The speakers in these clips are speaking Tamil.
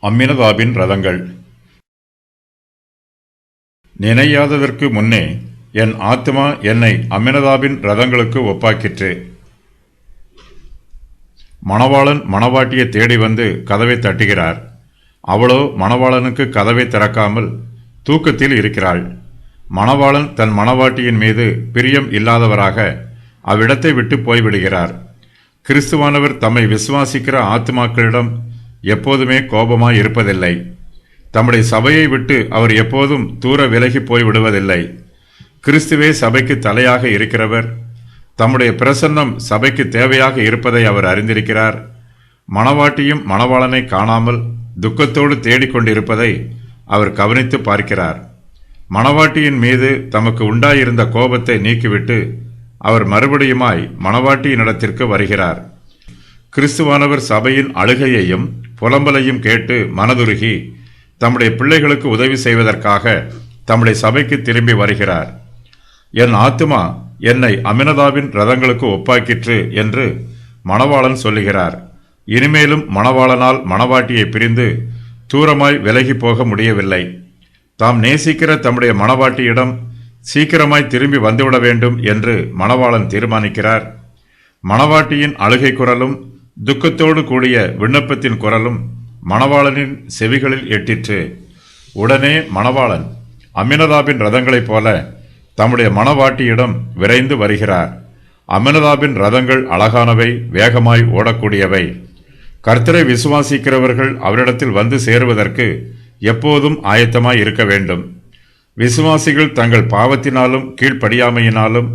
அம்மினதாபின் ரதங்கள். நினையாததற்கு முன்னே என் ஆத்மா என்னை அம்மினதாபின் ரதங்களுக்கு ஒப்பாக்கிற்று. மணவாளன் மணவாட்டியை தேடி வந்து கதவை தட்டுகிறார். அவளோ மணவாளனுக்கு கதவை திறக்காமல் தூக்கத்தில் இருக்கிறாள். மணவாளன் தன் மணவாட்டியின் மீது பிரியம் இல்லாதவராக அவ்விடத்தை விட்டு போய்விடுகிறார். கிறிஸ்துவானவர் தம்மை விசுவாசிக்கிற ஆத்துமாக்களிடம் எப்போதுமே கோபமாய் இருப்பதில்லை. தம்முடைய சபையை விட்டு அவர் எப்போதும் தூர விலகி போய் விடுவதில்லை. கிறிஸ்துவே சபைக்கு தலையாக இருக்கிறவர். தம்முடைய பிரசன்னம் சபைக்கு தேவையாக இருப்பதை அவர் அறிந்திருக்கிறார். மணவாட்டியும் மணவாளனை காணாமல் துக்கத்தோடு தேடிக்கொண்டிருப்பதை அவர் கவனித்து பார்க்கிறார். மணவாட்டியின் மீது தமக்கு உண்டாயிருந்த கோபத்தை நீக்கிவிட்டு அவர் மறுபடியுமாய் மணவாட்டியினிடத்திற்கு வருகிறார். கிறிஸ்துவானவர் சபையின் அழுகையையும் புலம்பலையும் கேட்டு மனதுருகி தம்முடைய பிள்ளைகளுக்கு உதவி செய்வதற்காக தம்முடைய சபைக்கு திரும்பி வருகிறார். என் ஆத்துமா என்னை அம்மினதாபின் ரதங்களுக்கு ஒப்பாக்கிற்று என்று மணவாளன் சொல்லுகிறார். இனிமேலும் மணவாளனால் மணவாட்டியை பிரிந்து தூரமாய் விலகி போக முடியவில்லை. தாம் நேசிக்கிற தம்முடைய மணவாட்டியிடம் சீக்கிரமாய் திரும்பி வந்துவிட வேண்டும் என்று மணவாளன் தீர்மானிக்கிறார். மணவாட்டியின் அழுகை குரலும் துக்கத்தோடு கூடிய விண்ணப்பத்தின் குரலும் மணவாளனின் செவிகளில் எட்டிற்று. உடனே மணவாளன் அம்மினதாபின் ரதங்களைப் போல தம்முடைய மணவாட்டியிடம் விரைந்து வருகிறார். அம்மினதாபின் ரதங்கள் அழகானவை, வேகமாய் ஓடக்கூடியவை. கர்த்தரை விசுவாசிக்கிறவர்கள் அவரிடத்தில் வந்து சேருவதற்கு எப்போதும் ஆயத்தமாய் இருக்க வேண்டும். விசுவாசிகள் தங்கள் பாவத்தினாலும் கீழ்ப்படியாமையினாலும்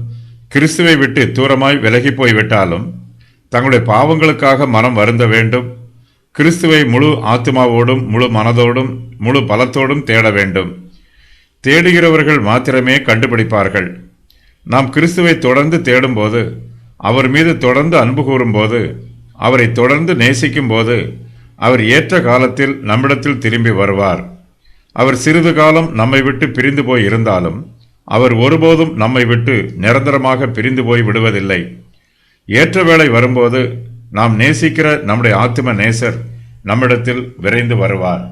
கிறிஸ்துவை விட்டு தூரமாய் விலகி போய்விட்டாலும் தங்களுடைய பாவங்களுக்காக மனம் வருந்த வேண்டும். கிறிஸ்துவை முழு ஆத்மாவோடும் முழு மனதோடும் முழு பலத்தோடும் தேட வேண்டும். தேடுகிறவர்கள் மாத்திரமே கண்டுபிடிப்பார்கள். நாம் கிறிஸ்துவை தொடர்ந்து தேடும்போது, அவர் மீது தொடர்ந்து அன்பு கூறும்போது, அவரை தொடர்ந்து நேசிக்கும் போது அவர் ஏற்ற காலத்தில் நம்மிடத்தில் திரும்பி வருவார். அவர் சிறிது காலம் நம்மை விட்டு பிரிந்து போய் இருந்தாலும் அவர் ஒருபோதும் நம்மை விட்டு நிரந்தரமாக பிரிந்து போய் விடுவதில்லை. ஏற்ற வேளை வரும்போது நாம் நேசிக்கிற நம்முடைய ஆத்தும நேசர் நம்மிடத்தில் விரைந்து வருவார்.